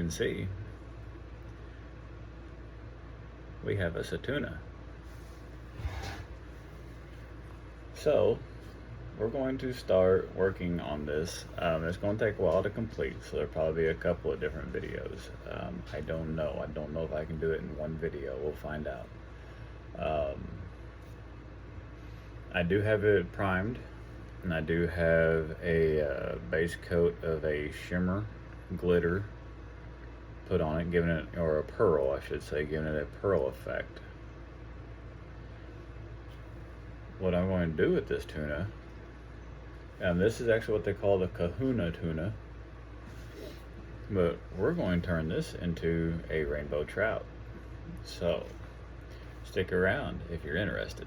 can see, we have us a tuna. So we're going to start working on this. It's going to take a while to complete, so there'll probably be a couple of different videos. I don't know if I can do it in one video. We'll find out. I do have it primed, and I do have a base coat of a shimmer glitter put on it, giving it, or a pearl I should say, giving it a pearl effect. What I'm going to do with this tuna, and this is actually what they call the kahuna tuna, but we're going to turn this into a rainbow trout. So stick around if you're interested.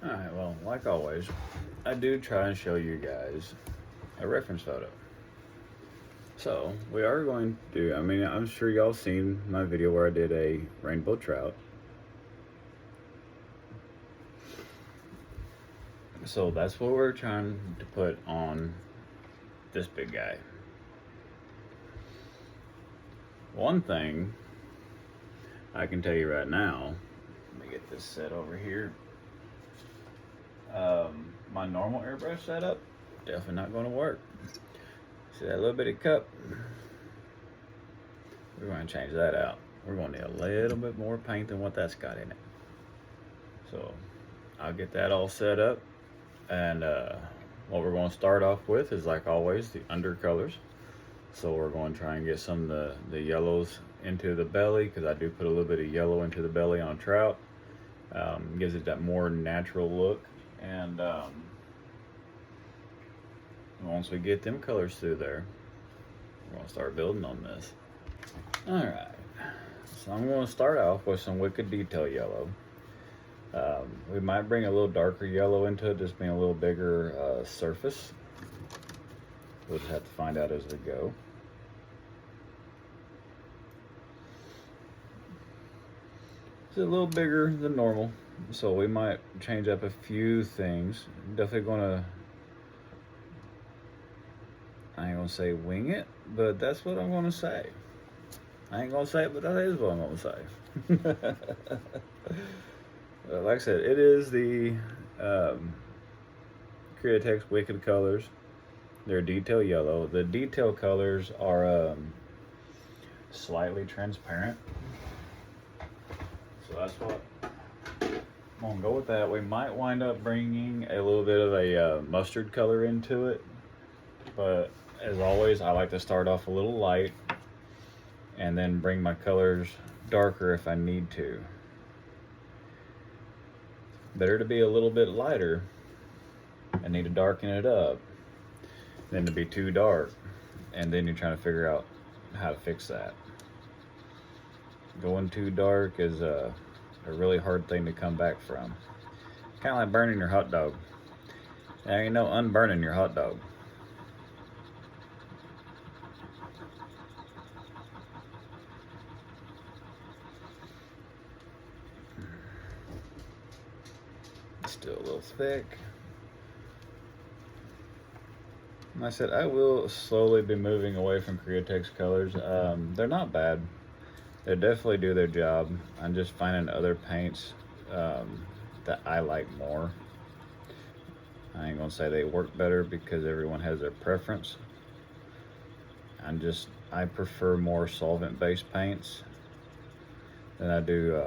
Alright, well, like always, I do try and show you guys a reference photo. So we are going to do, I'm sure y'all seen my video where I did a rainbow trout. So that's what we're trying to put on this big guy. One thing I can tell you right now, let me get this set over here. My normal airbrush setup, definitely not going to work. See that little bitty cup? We're going to change that out. We're going to need a little bit more paint than what that's got in it. So I'll get that all set up. And what we're going to start off with is, like always, the undercolors. So we're going to try and get some of the yellows into the belly, because I do put a little bit of yellow into the belly on trout. Gives it that more natural look. And once we get them colors through there, we're going to start building on this. Alright, so I'm going to start off with some Wicked Detail yellow. We might bring a little darker yellow into it, just being a little bigger surface. We'll just have to find out as we go. It's a little bigger than normal, so we might change up a few things. Definitely gonna, I ain't gonna say wing it, but that's what I'm gonna say. I ain't gonna say it, but that is what I'm gonna say. Like I said, it is the Createx Wicked colors. They're detail yellow. The detail colors are slightly transparent. So that's what I'm gonna go with that. We might wind up bringing a little bit of a mustard color into it, but as always, I like to start off a little light and then bring my colors darker if I need to. Better to be a little bit lighter and need to darken it up than to be too dark, and then you're trying to figure out how to fix that. Going too dark is a really hard thing to come back from. Kind of like burning your hot dog. There ain't no unburning your hot dog. Still a little thick. Like I said, I will slowly be moving away from Createx colors. They're not bad. They definitely do their job. I'm just finding other paints that I like more. I ain't gonna say they work better, because everyone has their preference. I prefer more solvent-based paints than I do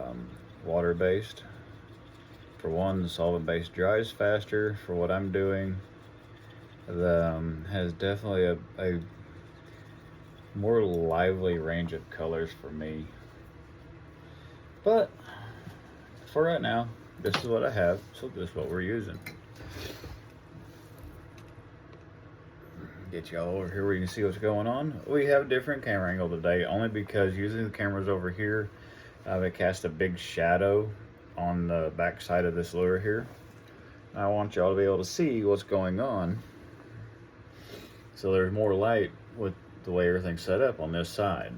water-based. For one, the solvent-based dries faster for what I'm doing. Has definitely a more lively range of colors for me. But for right now, this is what I have, so this is what we're using. Get y'all over here where you can see what's going on. We have a different camera angle today, only because using the cameras over here, it casts a big shadow on the back side of this lure here. I want y'all to be able to see what's going on, so there's more light with the way everything's set up on this side.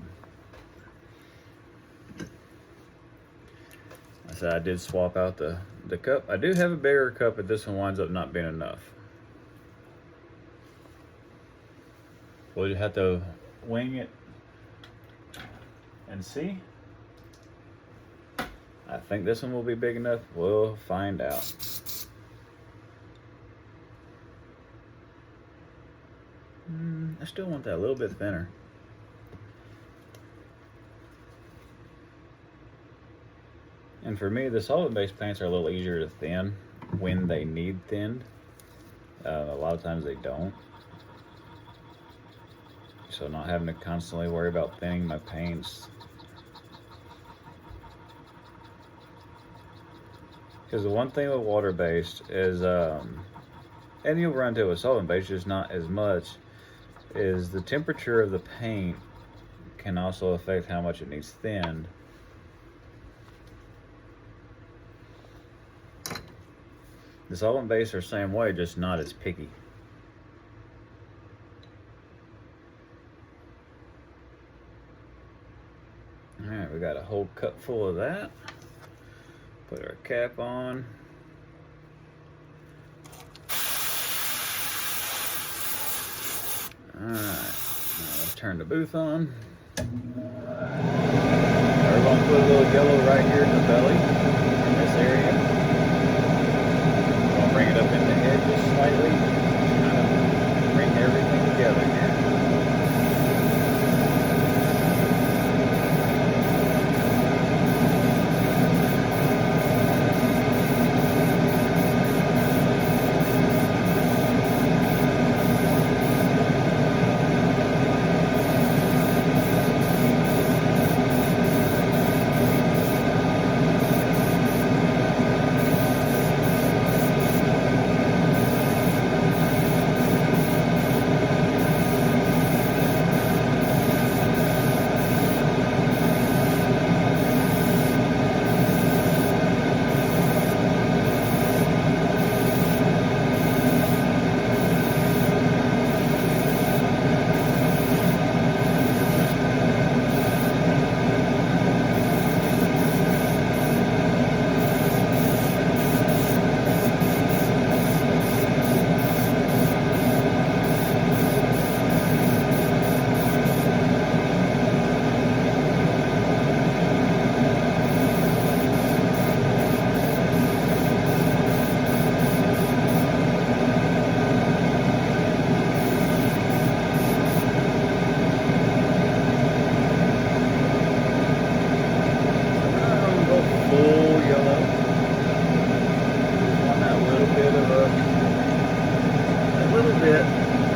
I said I did swap out the cup. I do have a bigger cup, but this one winds up not being enough. We'll just have to wing it and see. I think this one will be big enough. We'll find out. I still want that a little bit thinner. And for me, the solvent-based paints are a little easier to thin when they need thinned. A lot of times they don't. So not having to constantly worry about thinning my paints. Because the one thing with water-based is, and you'll run into it with solvent-based, just not as much, is the temperature of the paint can also affect how much it needs thinned. The solvent-based are the same way, just not as picky. Alright, we got a whole cup full of that. Put our cap on. Alright, now let's turn the booth on. Now we're going to put a little yellow right here in the belly, in this area. We're going to bring it up in the head just slightly, kind of bring everything together here.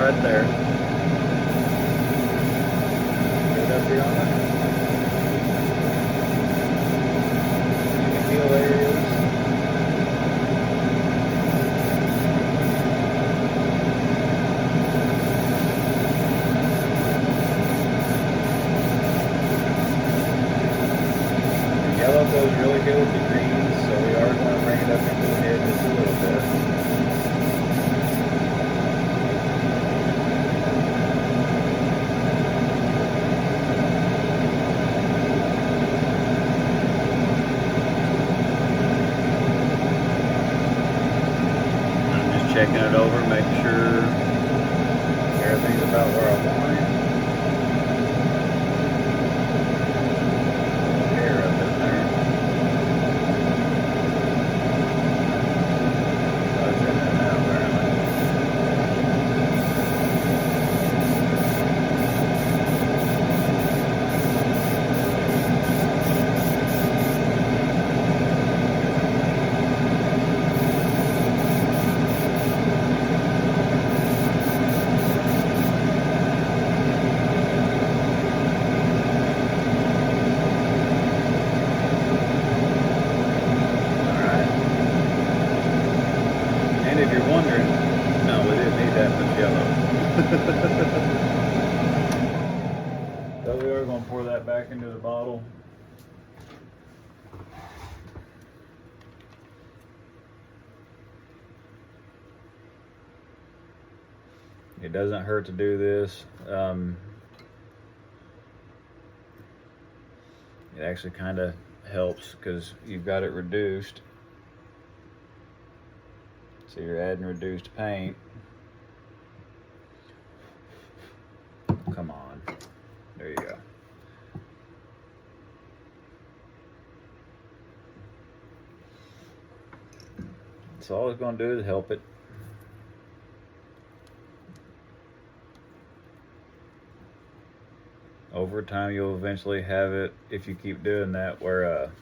Right there. Get up here on it. The heel areas. The yellow goes really good with the greens, so we are going to bring it up into the head just a little bit. Checking it over, making sure everything's about where I want it. Hair up in there. That's in and out apparently. If you're wondering, no, we didn't need that much yellow. So we are going to pour that back into the bottle. It doesn't hurt to do this. It actually kind of helps because you've got it reduced. So you're adding reduced paint. Come on. There you go. So all it's going to do is help it. Over time, you'll eventually have it, if you keep doing that, where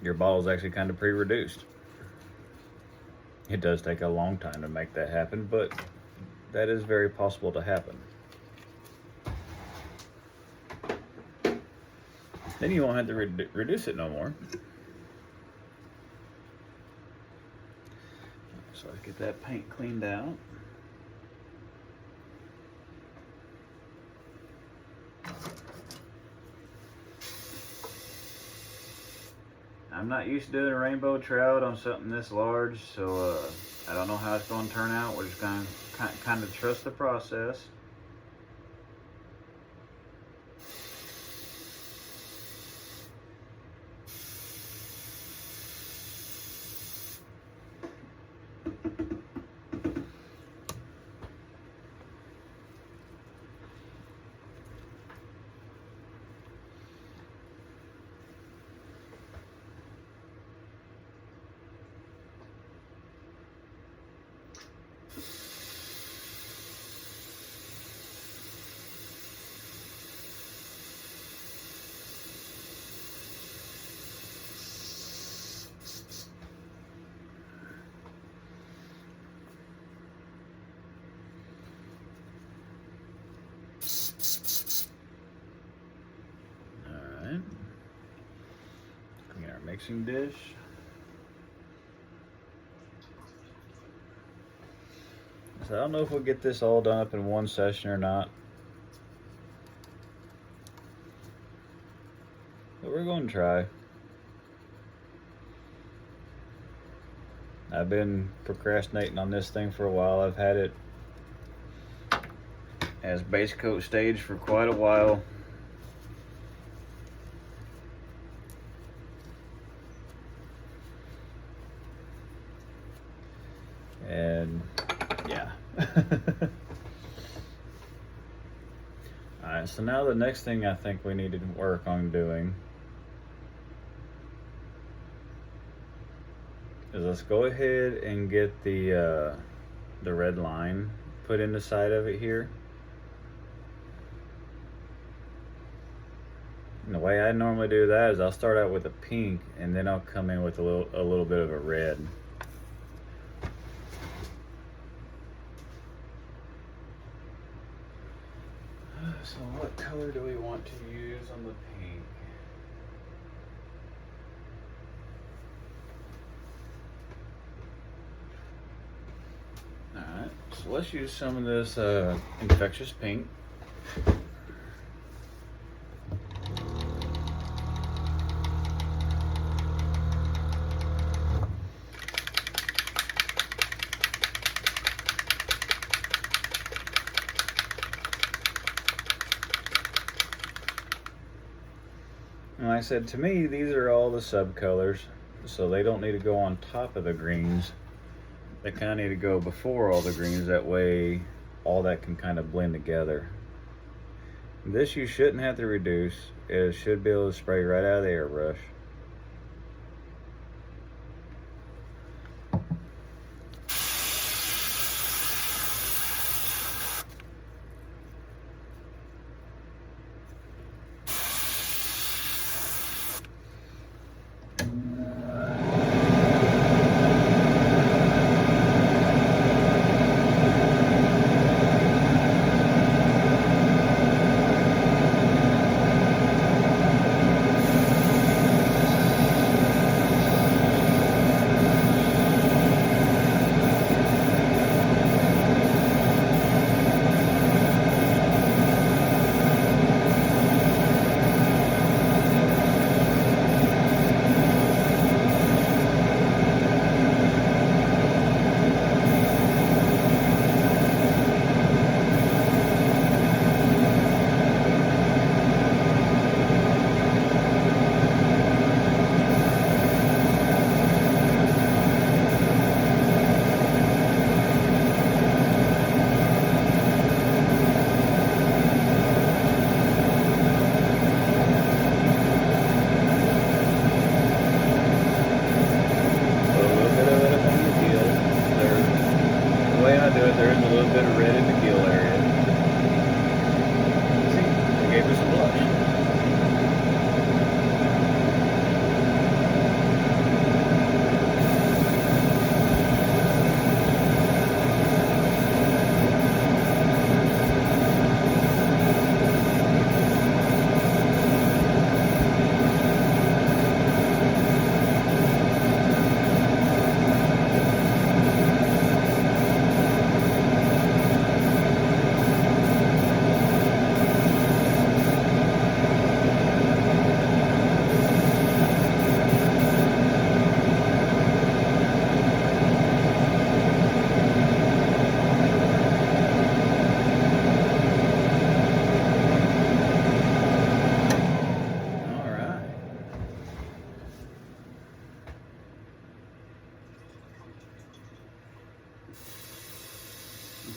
your bottle is actually kind of pre-reduced. It does take a long time to make that happen, but that is very possible to happen. Then you won't have to reduce it no more. So let's get that paint cleaned out. I'm not used to doing a rainbow trout on something this large, so I don't know how it's going to turn out. We're just going to kind of trust the process. Clean our mixing dish. So I don't know if we'll get this all done up in one session or not, but we're going to try. I've been procrastinating on this thing for a while. I've had it as base coat stage for quite a while. And yeah. Alright, so now the next thing I think we need to work on doing is let's go ahead and get the red line put in the side of it here. And the way I normally do that is I'll start out with a pink and then I'll come in with a little bit of a red. So what color do we want to use on the pink? Alright, so let's use some of this infectious pink. And like I said, to me, these are all the subcolors, so they don't need to go on top of the greens. They kind of need to go before all the greens, that way all that can kind of blend together. This you shouldn't have to reduce. It should be able to spray right out of the airbrush.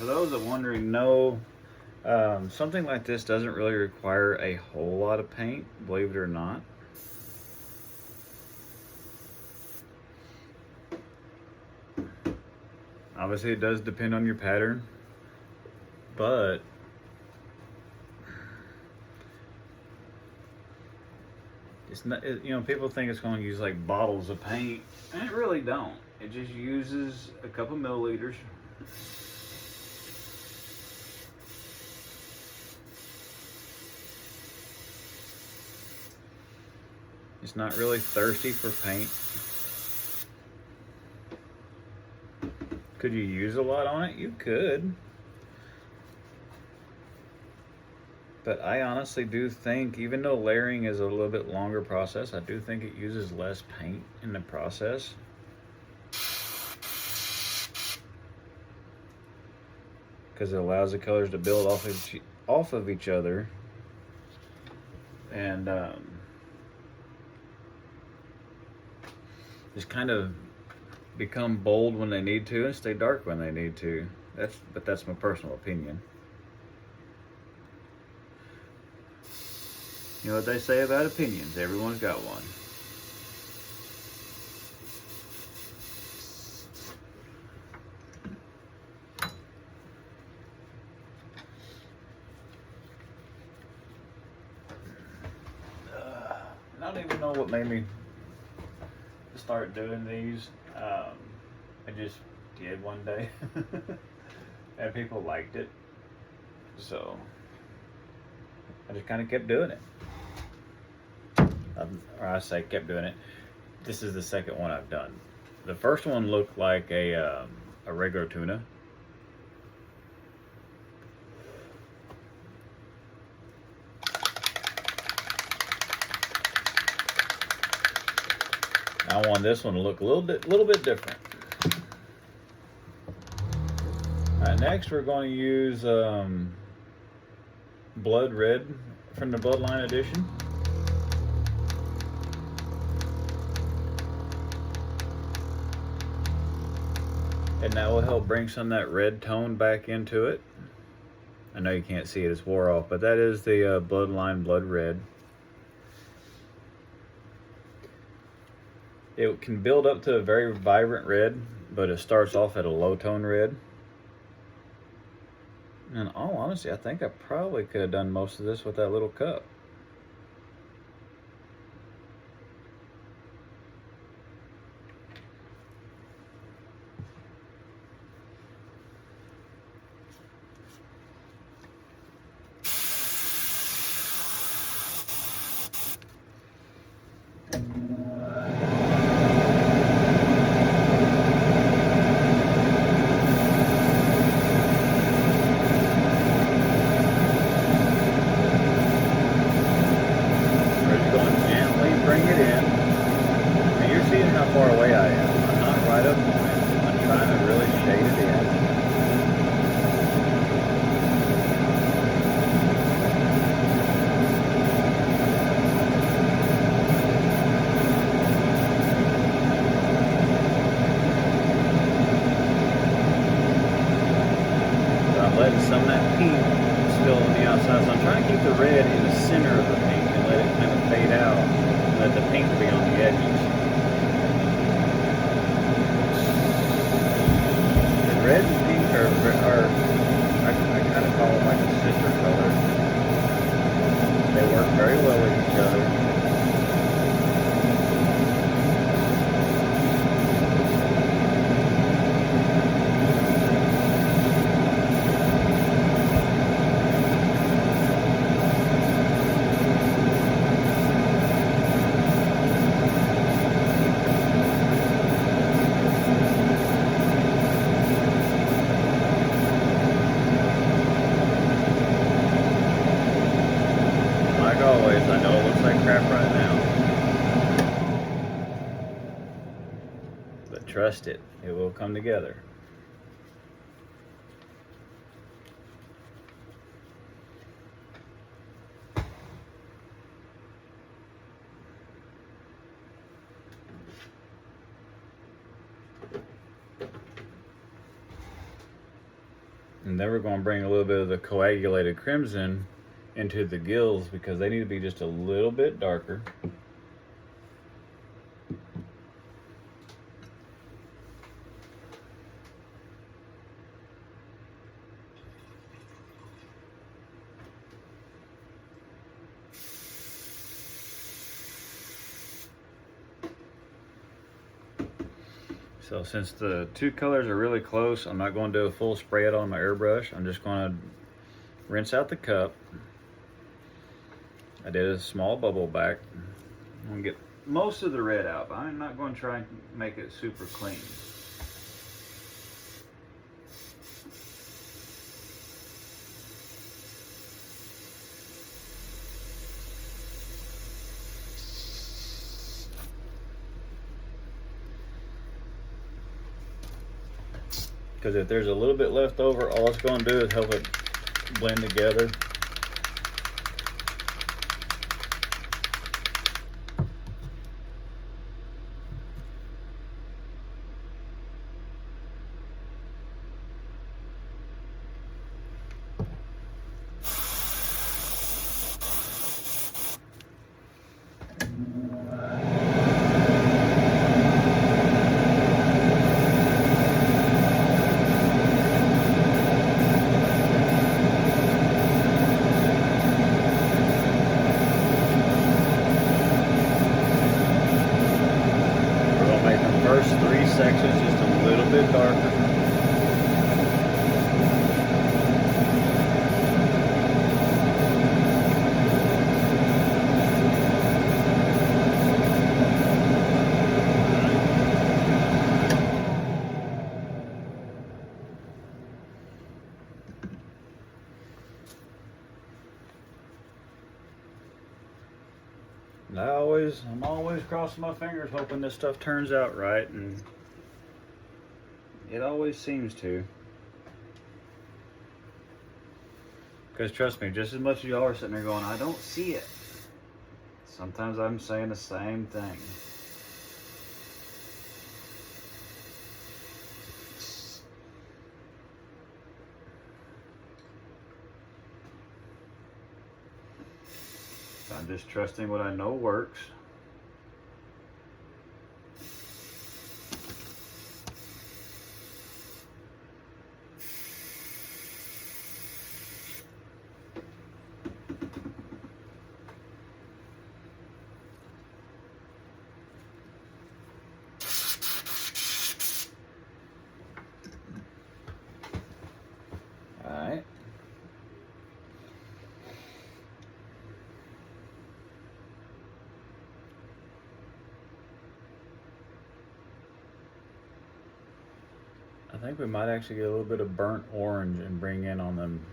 for those that wondering, no, something like this doesn't really require a whole lot of paint, believe it or not. Obviously, it does depend on your pattern, but it's not. People think it's going to use like bottles of paint, and it really don't. It just uses a couple milliliters. It's not really thirsty for paint. Could you use a lot on it? You could. But I honestly do think, even though layering is a little bit longer process, I do think it uses less paint in the process. Because it allows the colors to build off of each other. And just kind of become bold when they need to and stay dark when they need to. But that's my personal opinion. You know what they say about opinions? Everyone's got one. I don't even know what made me start doing these. I just did one day, and people liked it, so I just kind of kept doing it. Or I say kept doing it. This is the second one I've done. The first one looked like a regular tuna. I want this one to look a little bit different. Alright, next we're going to use Blood Red from the Bloodline edition. And that will help bring some of that red tone back into it. I know you can't see it, it's wore off, but that is the Bloodline Blood Red. It can build up to a very vibrant red, but it starts off at a low tone red. And in all honesty, I think I probably could have done most of this with that little cup. Far away I am. I'm not right up on it. I'm trying to really shade it in. So I'm letting some of that pink still on the outside. So I'm trying to keep the red in the center of the pink and let it kind of fade out and let the pink be on the edges. Red and pink are I kind of call them like a sister color. They work very well with each other. Always, I know it looks like crap right now, but trust it will come together. And then we're going to bring a little bit of the coagulated crimson into the gills because they need to be just a little bit darker. So since the two colors are really close, I'm not going to do a full spray it on my airbrush. I'm just going to rinse out the cup. I did a small bubble back. I'm going to get most of the red out, but I'm not going to try and make it super clean. Because if there's a little bit left over, all it's going to do is help it blend together. First 3 sections just a little bit darker. And I'm always crossing my fingers hoping this stuff turns out right, and it always seems to. Because trust me, just as much as y'all are sitting there going, I don't see it, sometimes I'm saying the same thing. I'm just trusting what I know works. All right. I think we might actually get a little bit of burnt orange and bring in on them,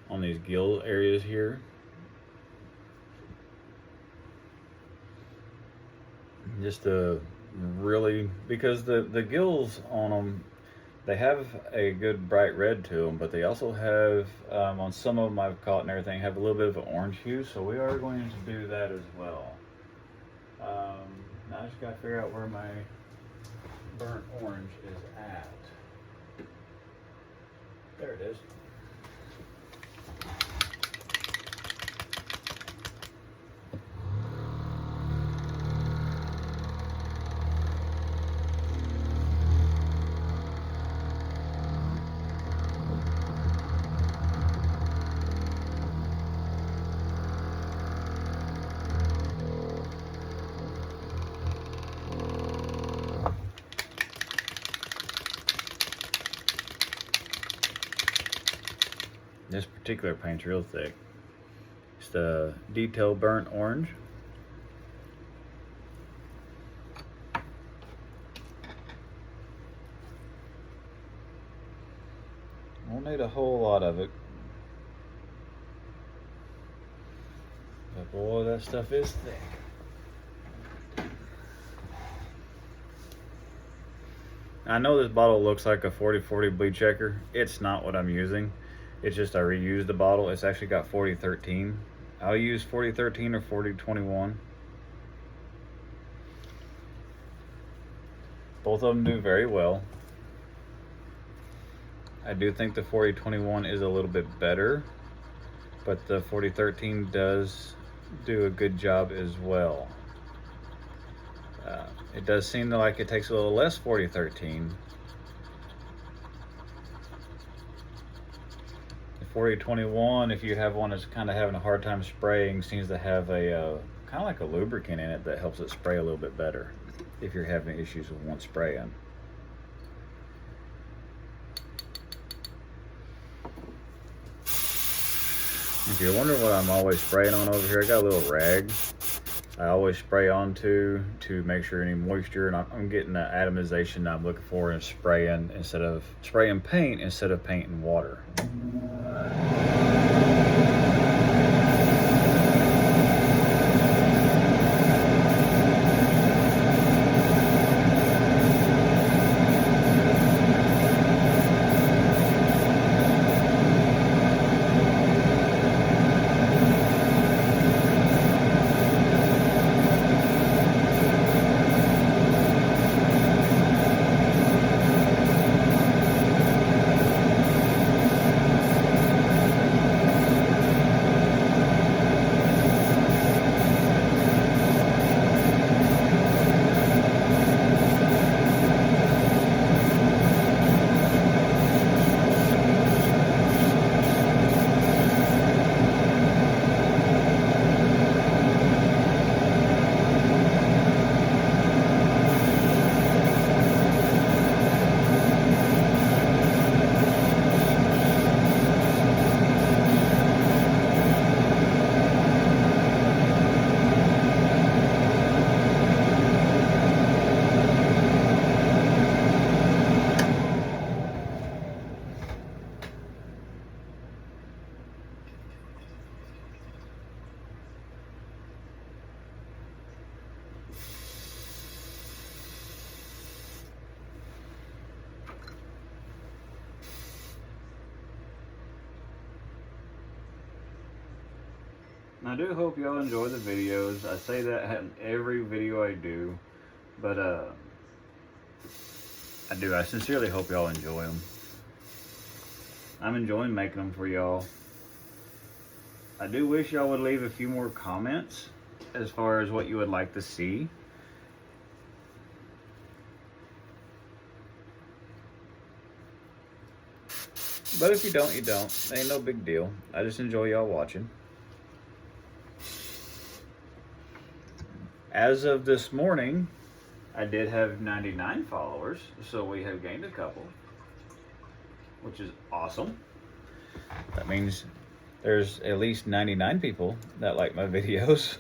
on these gill areas here. Just to really, because the gills on them, they have a good bright red to them, but they also have, on some of them I've caught and everything, have a little bit of an orange hue, so we are going to do that as well. Now I just got to figure out where my burnt orange is at. There it is. This particular paint's real thick. It's the detail burnt orange. Won't need a whole lot of it. But boy, that stuff is thick. I know this bottle looks like a 40-40 bleed checker. It's not what I'm using. It's just I reused the bottle. It's actually got 4013. I'll use 4013 or 4021. Both of them do very well. I do think the 4021 is a little bit better, but the 4013 does do a good job as well. It does seem like it takes a little less 4013. The 4021, if you have one that's kind of having a hard time spraying, seems to have a kind of like a lubricant in it that helps it spray a little bit better if you're having issues with one spraying. If you're wondering what I'm always spraying on over here, I got a little rag I always spray onto to make sure any moisture, and I'm getting the atomization I'm looking for in spraying instead of spraying paint instead of paint and water. I do hope y'all enjoy the videos. I say that in every video I do, but I sincerely hope y'all enjoy them. I'm enjoying making them for y'all. I do wish y'all would leave a few more comments as far as what you would like to see. But if you don't, you don't. Ain't no big deal. I just enjoy y'all watching. As of this morning, I did have 99 followers, so we have gained a couple, which is awesome. That means there's at least 99 people that like my videos.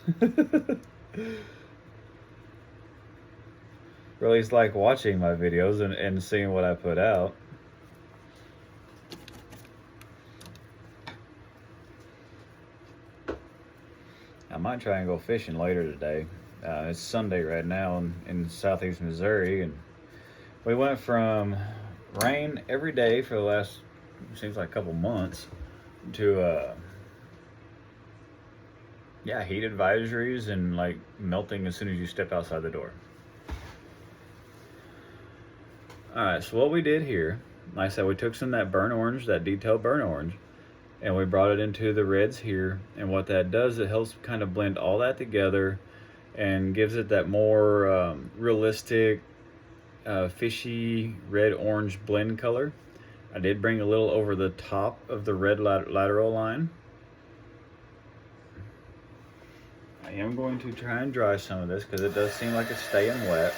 Really like watching my videos and seeing what I put out. I might try and go fishing later today. It's Sunday right now in southeast Missouri, and we went from rain every day for the last, seems like a couple months, to heat advisories and like melting as soon as you step outside the door. Alright, so what we did here, like I said, we took some of that burnt orange, that detailed burnt orange, and we brought it into the reds here, and what that does, it helps kind of blend all that together and gives it that more realistic fishy red-orange blend color. I did bring a little over the top of the red lateral line. I am going to try and dry some of this because it does seem like it's staying wet.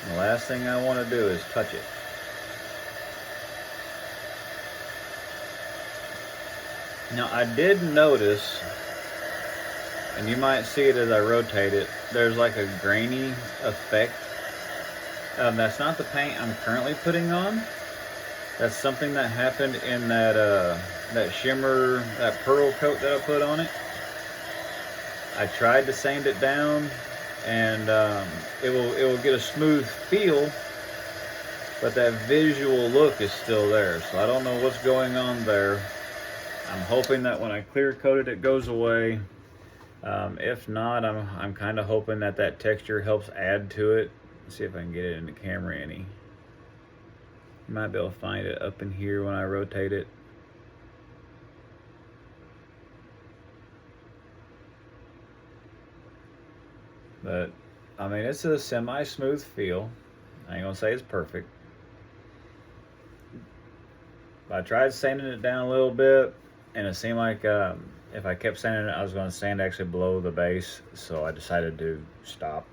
And the last thing I want to do is touch it. Now I did notice, and you might see it as I rotate it, there's like a grainy effect. That's not the paint I'm currently putting on. That's something that happened in that shimmer, that pearl coat that I put on it. I tried to sand it down, and it will get a smooth feel, but that visual look is still there. So I don't know what's going on there. I'm hoping that when I clear coat it goes away. If not, I'm kind of hoping that texture helps add to it. Let's see if I can get it in the camera any. You might be able to find it up in here when I rotate it. But, I mean, it's a semi-smooth feel. I ain't gonna say it's perfect. But I tried sanding it down a little bit, and it seemed like if I kept sanding it, I was gonna sand actually below the base, so I decided to stop.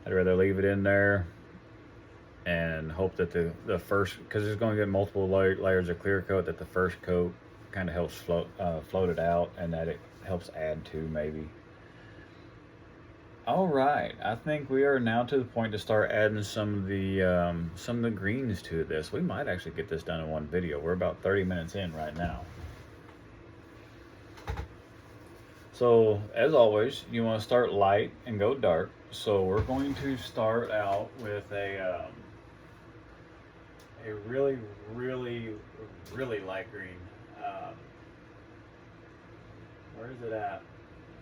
I'd rather leave it in there and hope that the first, because it's going to get multiple layers of clear coat, that the first coat kind of helps float it out, and that it helps add to maybe. All right, I think we are now to the point to start adding some of the greens to this. We might actually get this done in one video. We're about 30 minutes in right now. So as always, you want to start light and go dark. So we're going to start out with a really, really, really light green. Where is it at?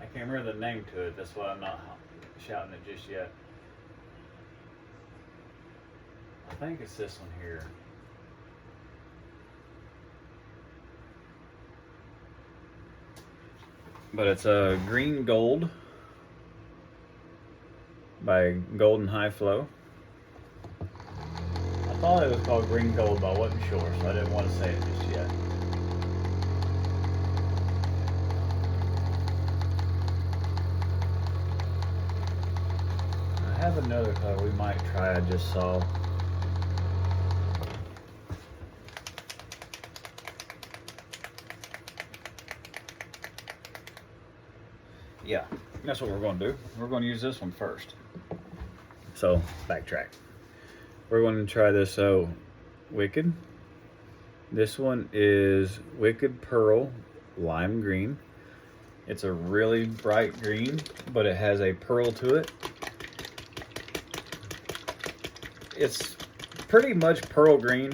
I can't remember the name to it. That's why I'm not shouting it just yet. I think it's this one here. But it's a green gold by Golden High Flow. I thought it was called green gold, but I wasn't sure, so I didn't want to say it just yet. I have another color we might try. I just saw. Yeah, that's what we're going to do. We're going to use this one first. So, backtrack. We're going to try this Wicked. This one is Wicked Pearl Lime Green. It's a really bright green, but it has a pearl to it. It's pretty much pearl green.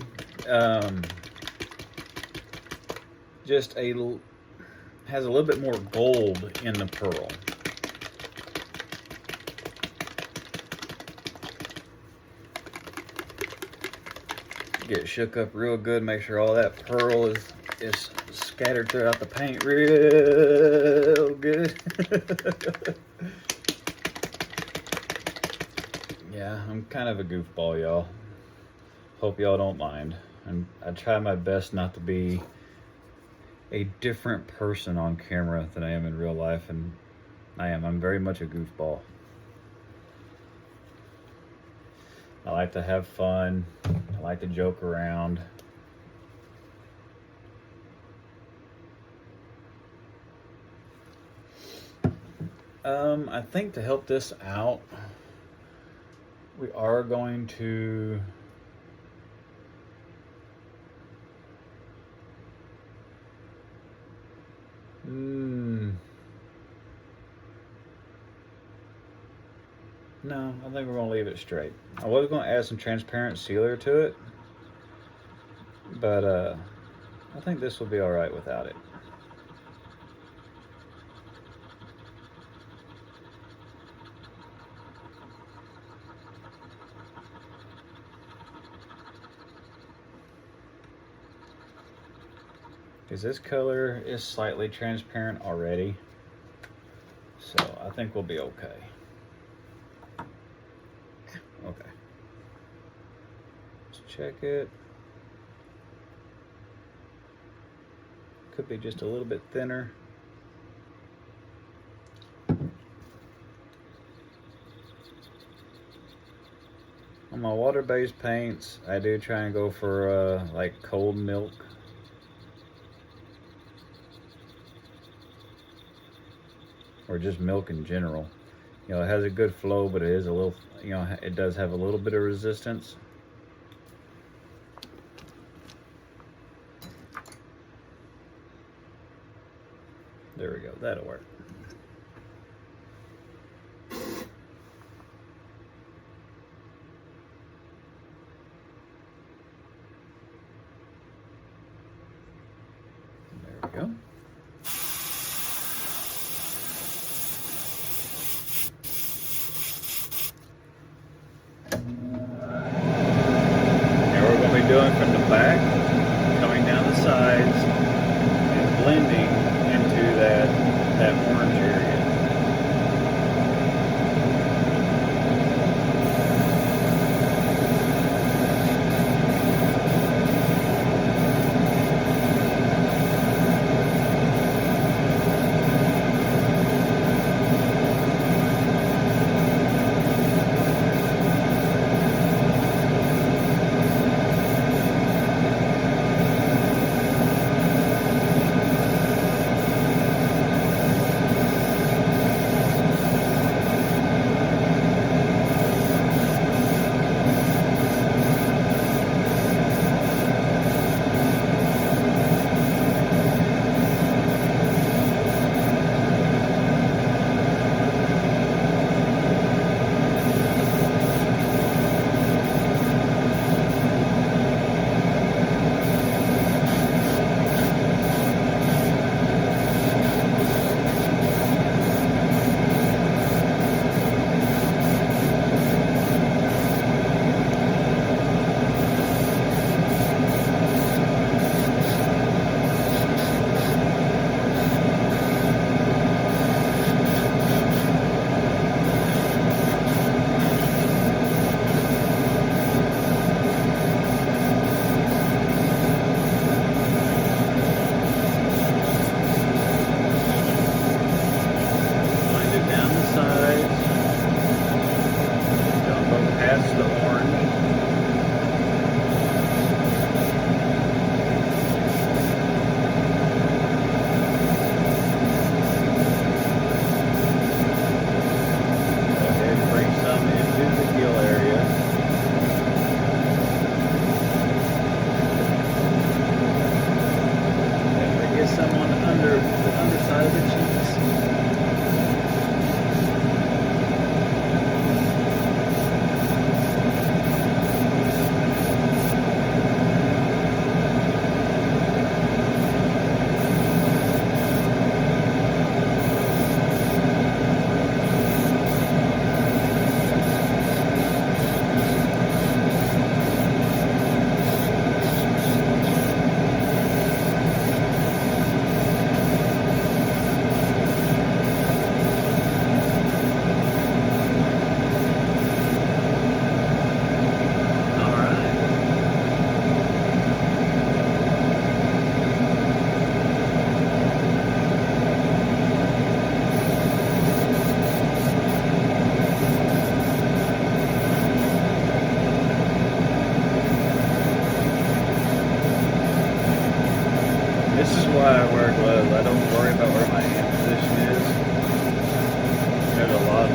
Just has a little bit more gold in the pearl. Get it shook up real good. Make sure all that pearl is scattered throughout the paint real good. Yeah, I'm kind of a goofball, y'all. Hope y'all don't mind. I try my best not to be a different person on camera than I am in real life, and I'm very much a goofball. I like to have fun. I like to joke around. I think to help this out, we are going to no, I think we're going to leave it straight. I was going to add some transparent sealer to it, but I think this will be all right without it. Because this color is slightly transparent already, so I think we'll be okay. Okay. Let's check it. Could be just a little bit thinner. On my water-based paints, I do try and go for like cold milk. Or just milk in general. You know, it has a good flow, but it is a little, you know, it does have a little bit of resistance. There we go, that'll work. There we go.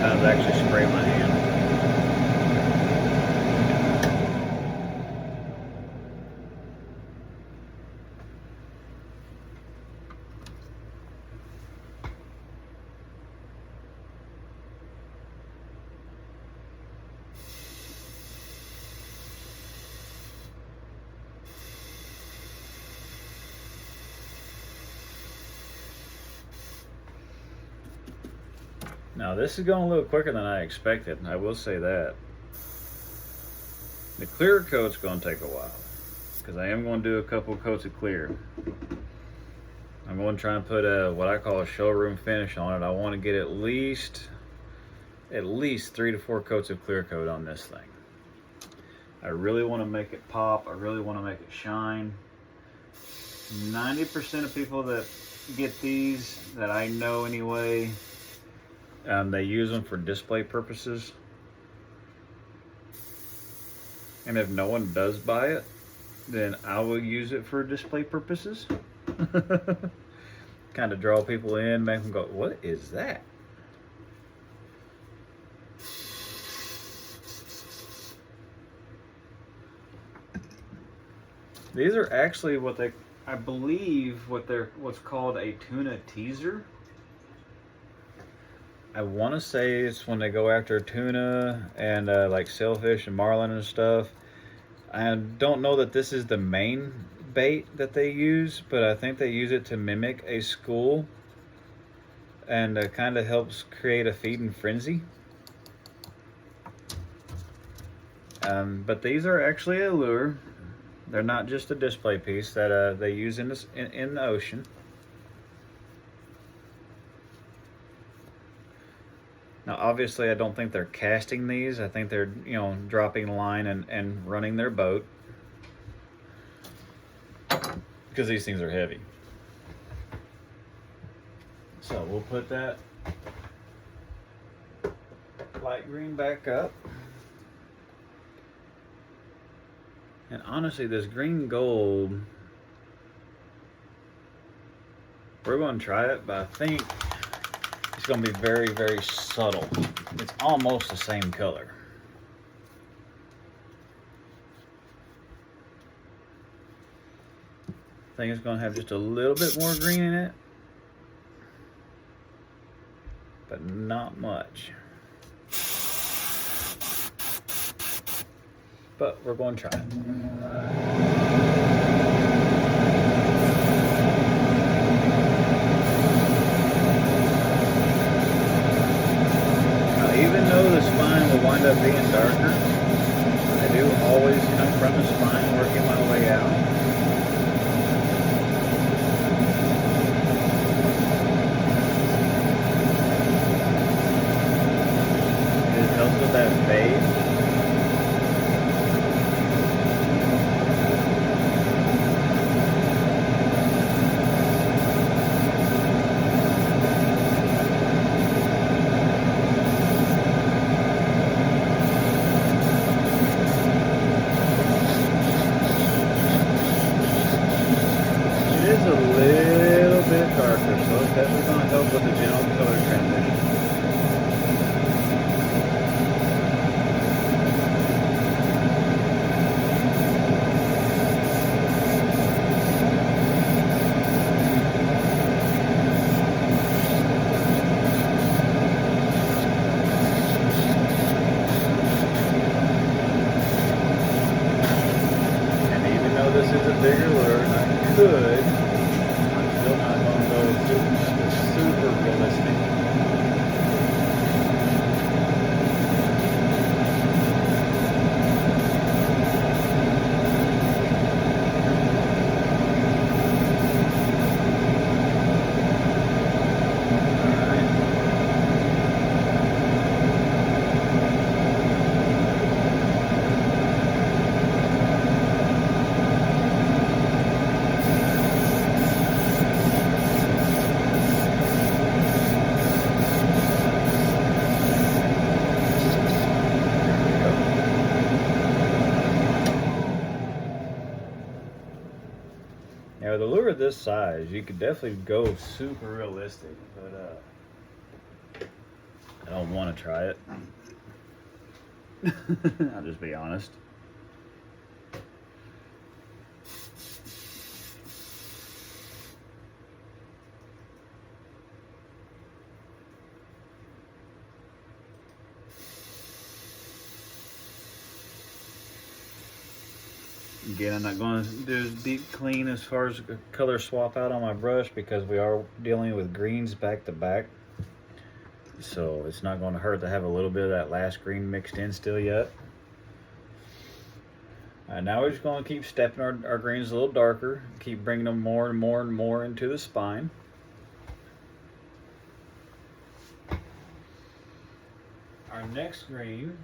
sometimes actually spray my hand. Now this is going a little quicker than I expected, I will say that. The clear coat's going to take a while, because I am going to do a couple coats of clear. I'm going to try and put what I call a showroom finish on it. I want to get at least 3 to 4 coats of clear coat on this thing. I really want to make it pop. I really want to make it shine. 90% of people that get these, that I know anyway, they use them for display purposes. And if no one does buy it, then I will use it for display purposes. Kind of draw people in, make them go, what is that? These are actually I believe what's called a tuna teaser. I want to say it's when they go after tuna and like sailfish and marlin and stuff. I don't know that this is the main bait that they use, but I think they use it to mimic a school and kind of helps create a feeding frenzy. But these are actually a lure. They're not just a display piece that they use in the ocean. Now, obviously, I don't think they're casting these. I think they're, dropping line and running their boat, because these things are heavy. So we'll put that light green back up. And honestly, this green gold, we're going to try it, but I think it's going to be very, very subtle. It's almost the same color. I think it's going to have just a little bit more green in it, but not much. But we're going to try it. Even though the spine will wind up being darker, I do always come from the spine, working my way out. It helps with that fade. Definitely going to help with the general color transition. And even though this is a bigger lure, I could, I'm still not going to go super realistic. Now, with a lure this size, you could definitely go super realistic, but I don't want to try it. I'll just be honest. Again, I'm not going to do as deep clean as far as color swap out on my brush because we are dealing with greens back to back. So it's not going to hurt to have a little bit of that last green mixed in still yet. Now we're just going to keep stepping our greens a little darker, keep bringing them more and more and more into the spine. Our next green,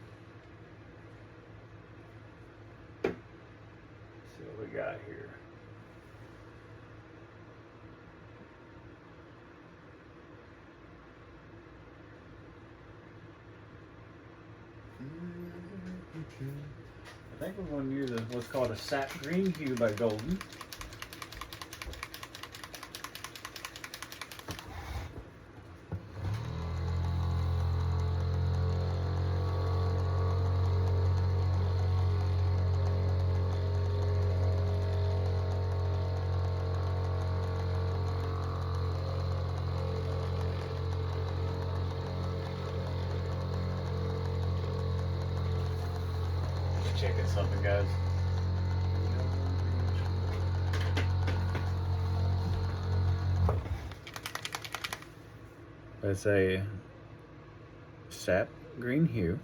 let's see what we got here. I think we're going to use what's called a sap green hue by Golden. Checking something, guys. It's a sap green hue.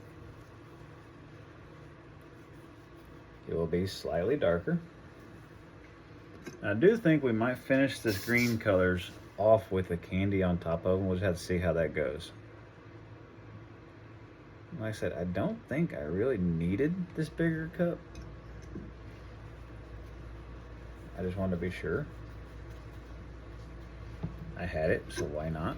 It will be slightly darker. I do think we might finish this green colors off with the candy on top of them. We'll just have to see how that goes. Like I said, I don't think I really needed this bigger cup. I just wanted to be sure. I had it, so why not?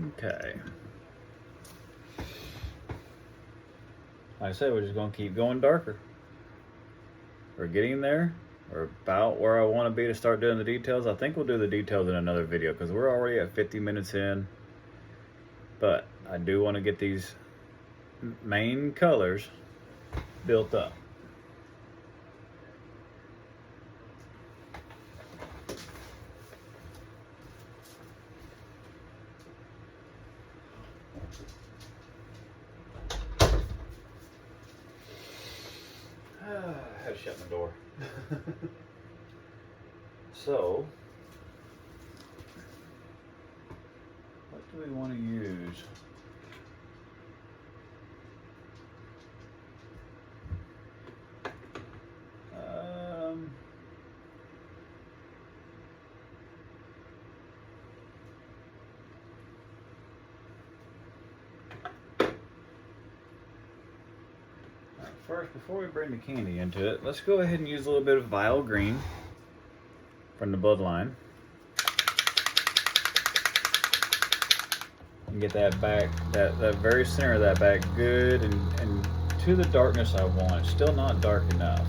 Okay. Like I said, we're just going to keep going darker. We're getting there. We're about where I want to be to start doing the details. I think we'll do the details in another video because we're already at 50 minutes in. But I do want to get these main colors built up. I had to shut my door. So, what do we want to use? First, before we bring the candy into it, let's go ahead and use a little bit of Vial Green from the Bloodline. And get that back, that very center of that back good and to the darkness I want. It's still not dark enough.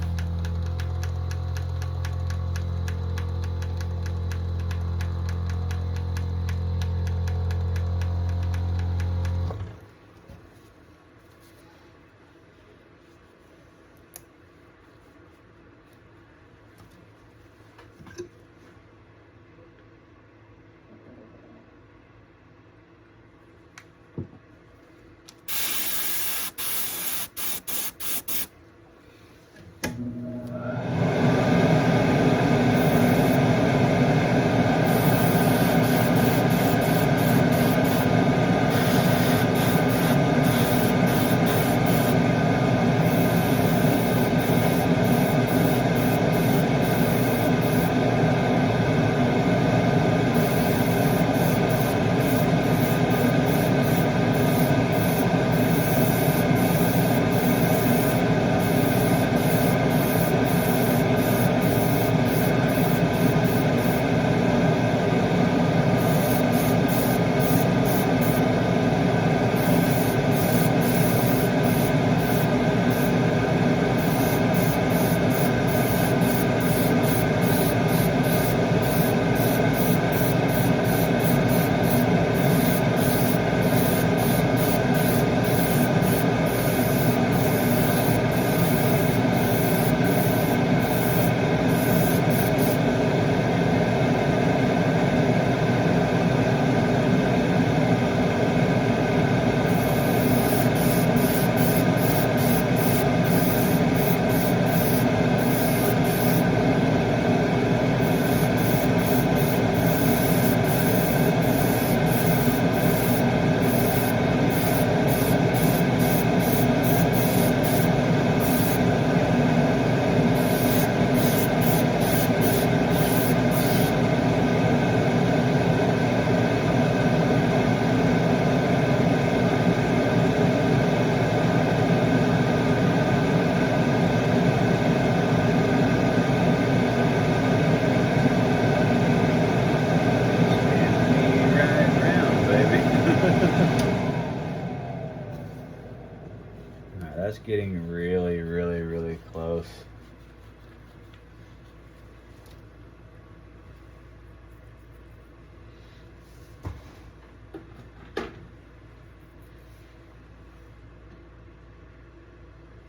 That's getting really, really, really close.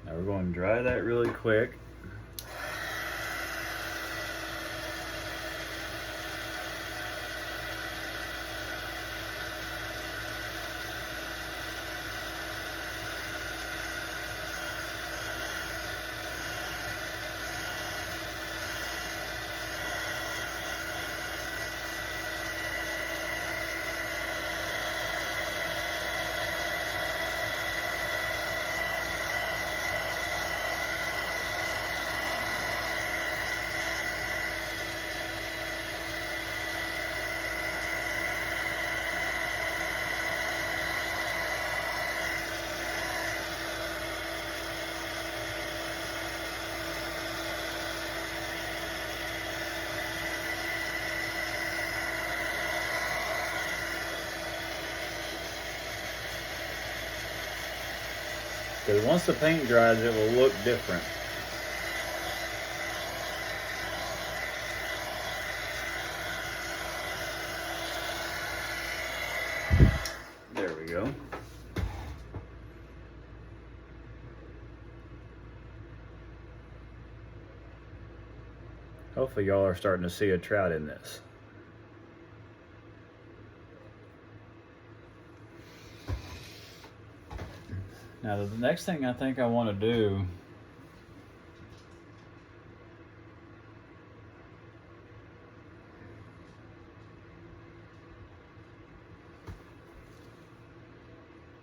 Now we're going to dry that really quick. Because once the paint dries, it will look different. There we go. Hopefully y'all are starting to see a trout in this. Now the next thing I think I want to do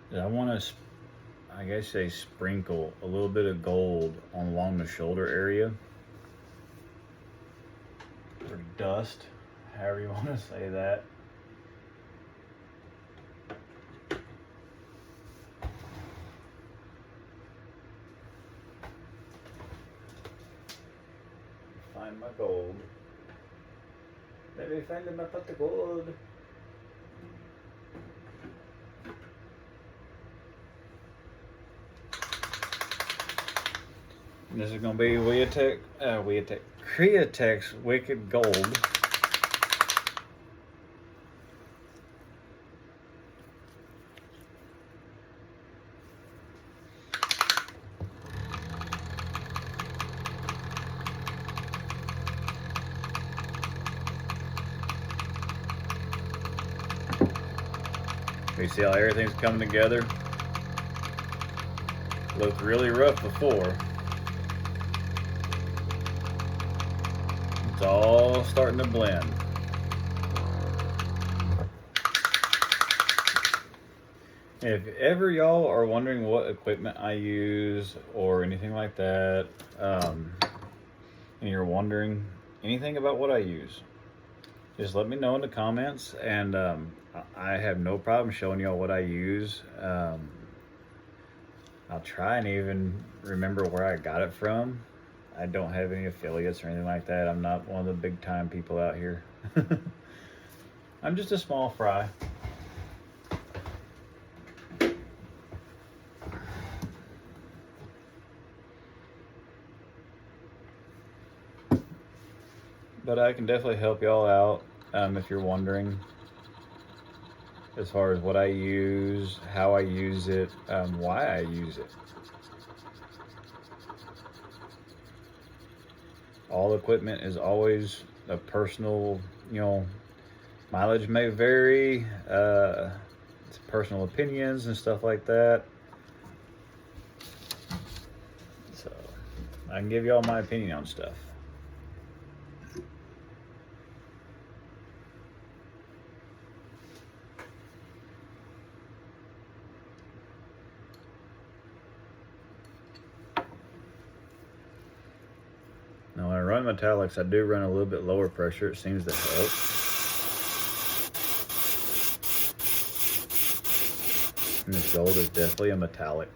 is I want to, I guess they sprinkle a little bit of gold along the shoulder area. Or dust, however you want to say that. Find my gold. Let me find my pot of gold. And this is going to be Createx Wicked Gold. You see how everything's coming together? Looked really rough before. It's all starting to blend. If ever y'all are wondering what equipment I use or anything like that, and you're wondering anything about what I use, just let me know in the comments, and I have no problem showing y'all what I use. I'll try and even remember where I got it from. I don't have any affiliates or anything like that. I'm not one of the big time people out here. I'm just a small fry. But I can definitely help y'all out if you're wondering, as far as what I use, how I use it, why I use it. All equipment is always a personal, mileage may vary, it's personal opinions and stuff like that. So I can give y'all my opinion on stuff. Now when I run metallics, I do run a little bit lower pressure. It seems to help. And this gold is definitely a metallic.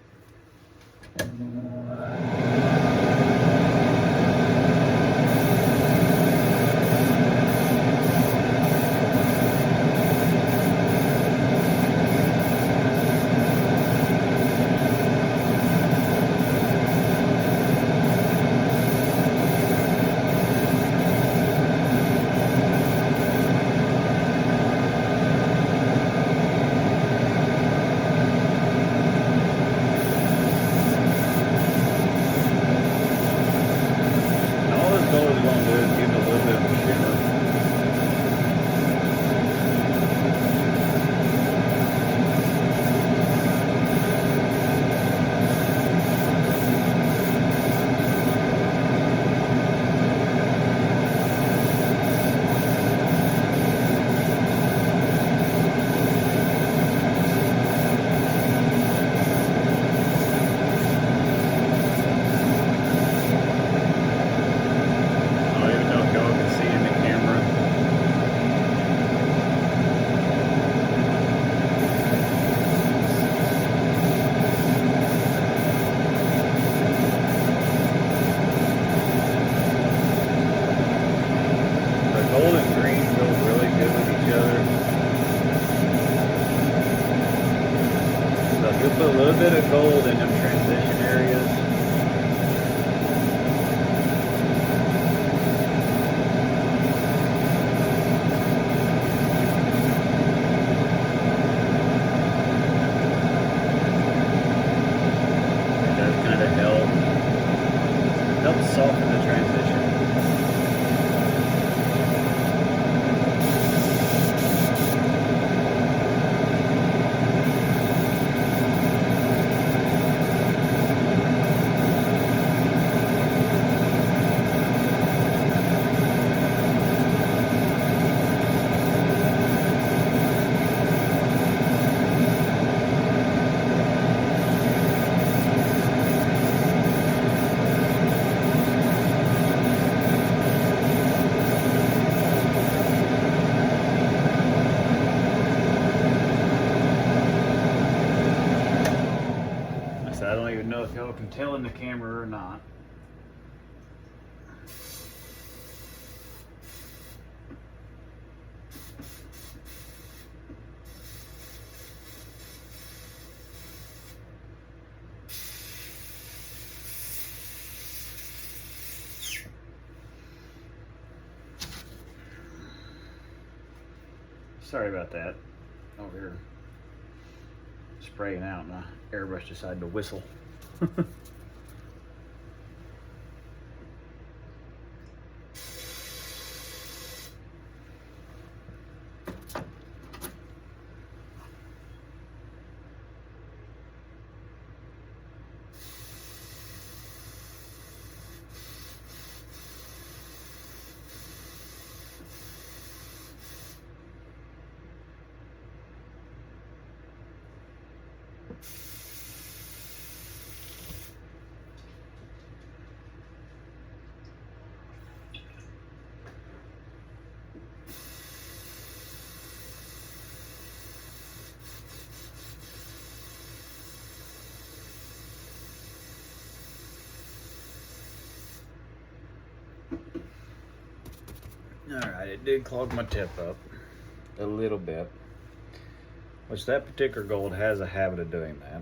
You'll put a little bit of gold in them transition areas. It does kind of help soften the transition. I don't even know if y'all can tell in the camera or not. Sorry about that. Over here spraying out, and my airbrush decided to whistle. Alright, it did clog my tip up a little bit, which that particular gold has a habit of doing that.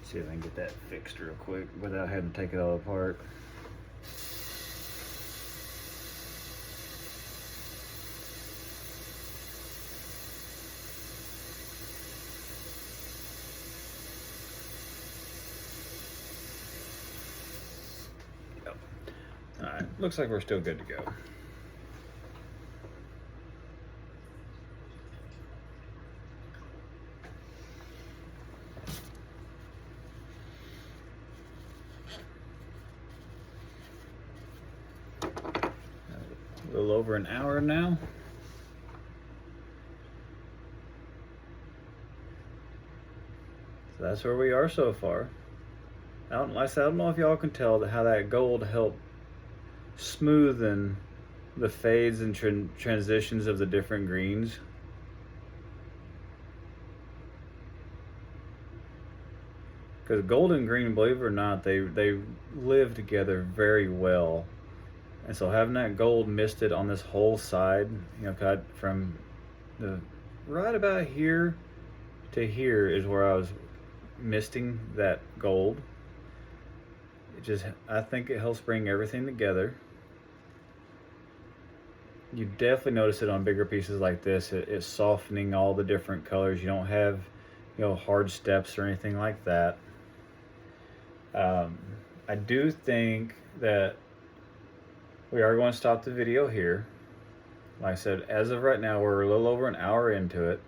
See if I can get that fixed real quick without having to take it all apart. Alright, looks like we're still good to go. A little over an hour now. So that's where we are so far. I don't know if y'all can tell how that gold helped smoothen the fades and transitions of the different greens. Because gold and green, believe it or not, they live together very well. And so having that gold misted on this whole side, cut from the right about here to here is where I was misting that gold. I think it helps bring everything together. You definitely notice it on bigger pieces like this. It's softening all the different colors. You don't have, hard steps or anything like that. I do think that we are going to stop the video here. Like I said, as of right now, we're a little over an hour into it.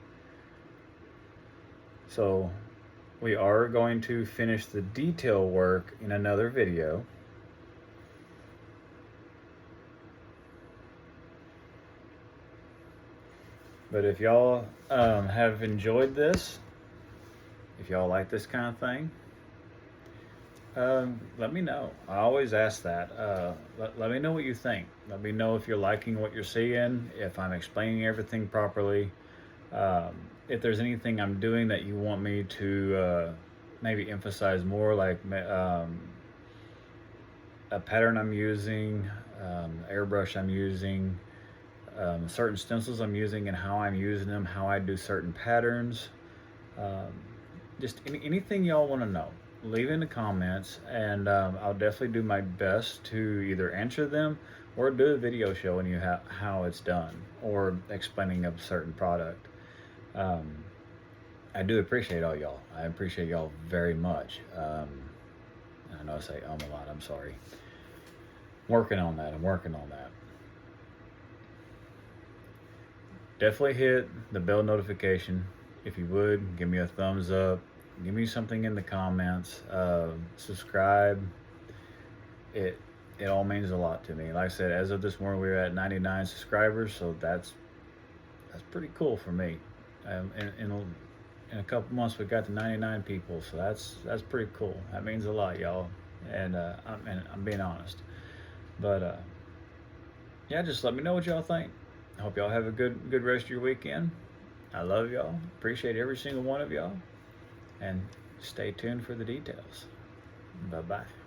So we are going to finish the detail work in another video. But if y'all have enjoyed this, if y'all like this kind of thing, let me know. I always ask that. Let me know what you think. Let me know if you're liking what you're seeing, if I'm explaining everything properly, if there's anything I'm doing that you want me to maybe emphasize more, like a pattern I'm using, airbrush I'm using, certain stencils I'm using and how I'm using them, how I do certain patterns. Just anything y'all want to know, leave in the comments, and I'll definitely do my best to either answer them or do a video showing you how it's done or explaining a certain product. I do appreciate all y'all. I appreciate y'all very much. I know I say a lot. I'm sorry. Working on that. I'm working on that. Definitely hit the bell notification. If you would, give me a thumbs up. Give me something in the comments. Subscribe. It all means a lot to me. Like I said, as of this morning, we were at 99 subscribers, so that's pretty cool for me. In a couple months, we got to 99 people, so that's pretty cool. That means a lot, y'all. And I'm being honest. But yeah, just let me know what y'all think. I hope y'all have a good rest of your weekend. I love y'all. Appreciate every single one of y'all. And stay tuned for the details. Bye-bye.